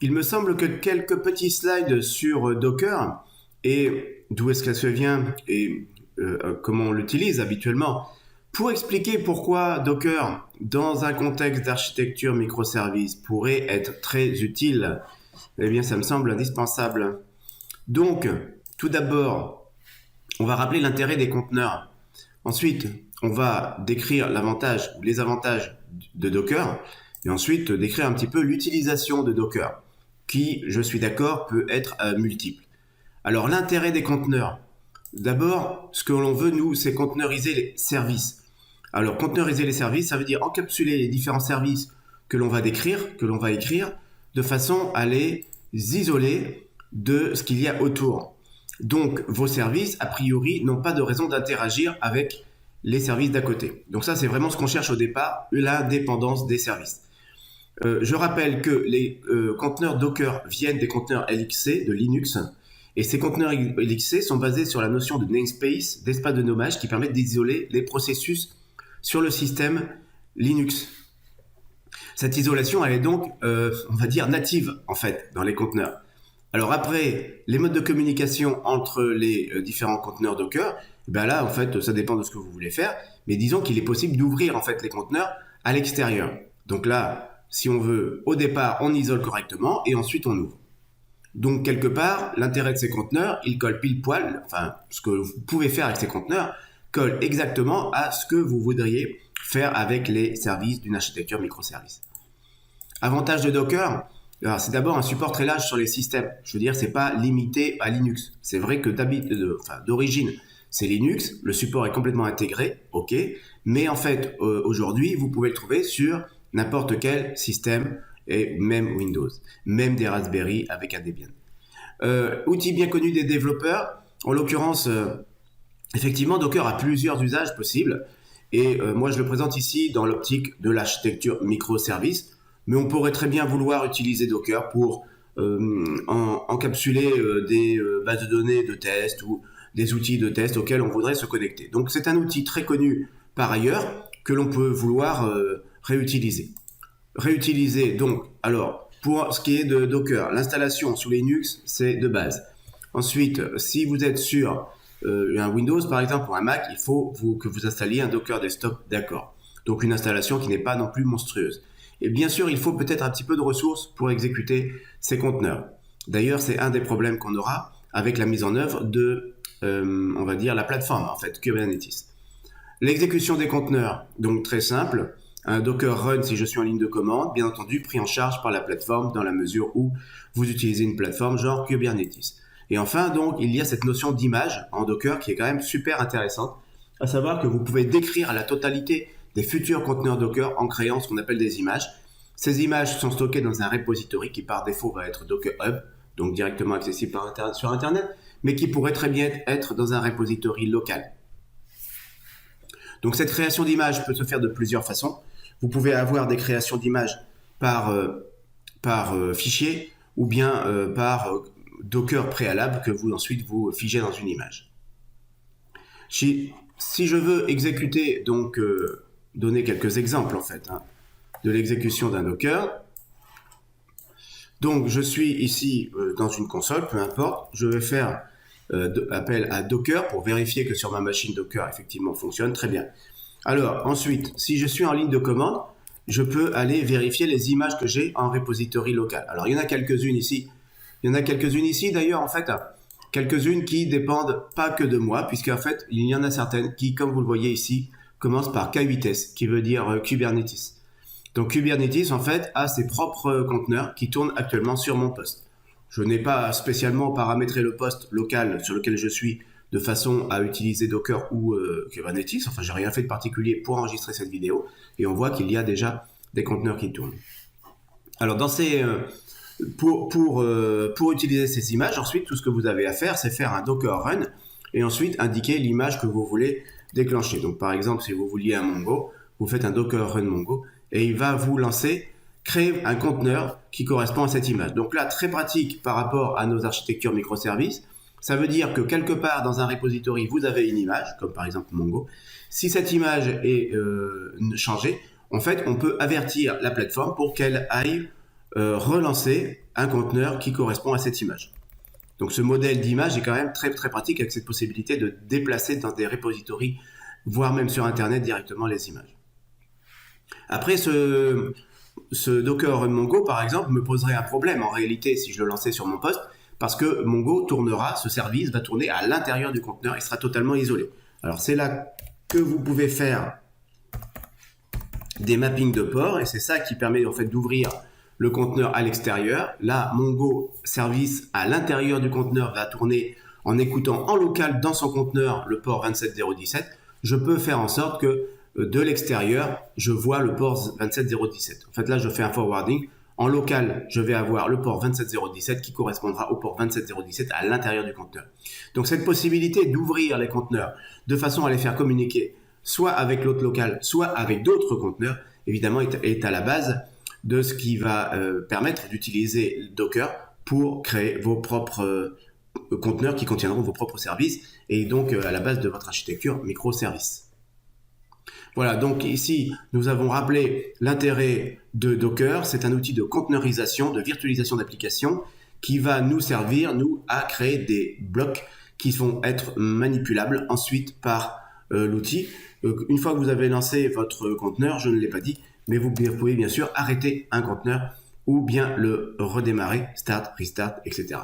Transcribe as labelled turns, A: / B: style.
A: il me semble que quelques petits slides sur Docker et d'où est-ce qu'elle se vient et comment on l'utilise habituellement pour expliquer pourquoi Docker, dans un contexte d'architecture microservice, pourrait être très utile. Eh bien, ça me semble indispensable. Donc, tout d'abord, on va rappeler l'intérêt des conteneurs. Ensuite, on va décrire l'avantage ou les avantages de Docker et ensuite décrire un petit peu l'utilisation de Docker qui, je suis d'accord, peut être multiple. Alors, l'intérêt des conteneurs. D'abord, ce que l'on veut, nous, c'est conteneuriser les services. Alors, conteneuriser les services, ça veut dire encapsuler les différents services que l'on va décrire, que l'on va écrire, de façon à les isoler de ce qu'il y a autour. Donc, vos services, a priori, n'ont pas de raison d'interagir avec les services d'à côté. Donc ça, c'est vraiment ce qu'on cherche au départ, l'indépendance des services. Je rappelle que les conteneurs Docker viennent des conteneurs LXC de Linux, et ces conteneurs LXC sont basés sur la notion de namespace, d'espace de nommage, qui permettent d'isoler les processus sur le système Linux. Cette isolation, elle est donc, on va dire, native, en fait, dans les conteneurs. Alors après, les modes de communication entre les différents conteneurs Docker, ben là, en fait, ça dépend de ce que vous voulez faire, mais disons qu'il est possible d'ouvrir, en fait, les conteneurs à l'extérieur. Donc là, si on veut, au départ, on isole correctement et ensuite on ouvre. Donc, quelque part, l'intérêt de ces conteneurs, il colle pile poil, enfin, ce que vous pouvez faire avec ces conteneurs, colle exactement à ce que vous voudriez faire avec les services d'une architecture microservice. Avantage de Docker, alors c'est d'abord un support très large sur les systèmes. Je veux dire, c'est pas limité à Linux. C'est vrai que d'origine, c'est Linux, le support est complètement intégré, ok, mais en fait, aujourd'hui, vous pouvez le trouver sur n'importe quel système, et même Windows, même des Raspberry avec un Debian. Outil bien connu des développeurs, en l'occurrence, effectivement, Docker a plusieurs usages possibles, et moi je le présente ici dans l'optique de l'architecture microservice, mais on pourrait très bien vouloir utiliser Docker pour encapsuler des bases de données de test ou des outils de test auxquels on voudrait se connecter. Donc c'est un outil très connu par ailleurs que l'on peut vouloir réutiliser. Réutiliser, donc, alors, pour ce qui est de Docker, l'installation sous Linux, c'est de base. Ensuite, si vous êtes sur un Windows, par exemple, ou un Mac, il faut que vous installiez un Docker Desktop, d'accord. Donc, une installation qui n'est pas non plus monstrueuse. Et bien sûr, il faut peut-être un petit peu de ressources pour exécuter ces conteneurs. D'ailleurs, c'est un des problèmes qu'on aura avec la mise en œuvre de, on va dire, la plateforme, en fait, Kubernetes. L'exécution des conteneurs, donc très simple. Un Docker Run si je suis en ligne de commande, bien entendu pris en charge par la plateforme dans la mesure où vous utilisez une plateforme genre Kubernetes. Et enfin, donc, il y a cette notion d'image en Docker qui est quand même super intéressante, à savoir que vous pouvez décrire la totalité des futurs conteneurs Docker en créant ce qu'on appelle des images. Ces images sont stockées dans un repository qui par défaut va être Docker Hub, donc directement accessible sur Internet, mais qui pourrait très bien être dans un repository local. Donc cette création d'images peut se faire de plusieurs façons. Vous pouvez avoir des créations d'images par fichier ou bien par Docker préalable que vous ensuite vous figez dans une image. Si je veux exécuter, donc donner quelques exemples en fait de l'exécution d'un Docker. Donc je suis ici dans une console, peu importe, je vais faire appel à Docker pour vérifier que sur ma machine Docker effectivement fonctionne très bien. Alors ensuite, si je suis en ligne de commande, je peux aller vérifier les images que j'ai en repository local. Alors il y en a quelques-unes ici. Il y en a quelques-unes ici d'ailleurs en fait, quelques-unes qui dépendent pas que de moi, puisqu'en fait il y en a certaines qui, comme vous le voyez ici, commencent par K8s, qui veut dire Kubernetes. Donc Kubernetes en fait a ses propres conteneurs qui tournent actuellement sur mon poste. Je n'ai pas spécialement paramétré le poste local sur lequel je suis de façon à utiliser Docker ou Kubernetes. Enfin, j'ai rien fait de particulier pour enregistrer cette vidéo. Et on voit qu'il y a déjà des conteneurs qui tournent. Alors, pour utiliser ces images, ensuite, tout ce que vous avez à faire, c'est faire un Docker Run et ensuite indiquer l'image que vous voulez déclencher. Donc, par exemple, si vous vouliez un Mongo, vous faites un Docker Run Mongo et il va vous créer un conteneur qui correspond à cette image. Donc là, très pratique par rapport à nos architectures microservices. Ça veut dire que quelque part dans un repository, vous avez une image, comme par exemple Mongo. Si cette image est changée, en fait, on peut avertir la plateforme pour qu'elle aille relancer un conteneur qui correspond à cette image. Donc ce modèle d'image est quand même très très pratique avec cette possibilité de déplacer dans des repositories, voire même sur Internet directement les images. Après, ce Docker Run Mongo, par exemple, me poserait un problème en réalité si je le lançais sur mon poste, parce que Mongo tournera, ce service va tourner à l'intérieur du conteneur, il sera totalement isolé. Alors c'est là que vous pouvez faire des mappings de port, et c'est ça qui permet en fait d'ouvrir le conteneur à l'extérieur. Là, Mongo service à l'intérieur du conteneur va tourner en écoutant en local dans son conteneur le port 27017. Je peux faire en sorte que de l'extérieur, je vois le port 27017. En fait, là, je fais un forwarding. En local, je vais avoir le port 27017 qui correspondra au port 27017 à l'intérieur du conteneur. Donc, cette possibilité d'ouvrir les conteneurs de façon à les faire communiquer soit avec l'hôte local, soit avec d'autres conteneurs, évidemment, est à la base de ce qui va permettre d'utiliser Docker pour créer vos propres conteneurs qui contiendront vos propres services et donc à la base de votre architecture microservice. Voilà, donc ici, nous avons rappelé l'intérêt de Docker. C'est un outil de conteneurisation, de virtualisation d'applications qui va nous servir, nous, à créer des blocs qui vont être manipulables ensuite par l'outil. Une fois que vous avez lancé votre conteneur, je ne l'ai pas dit, mais vous pouvez bien sûr arrêter un conteneur ou bien le redémarrer, start, restart, etc.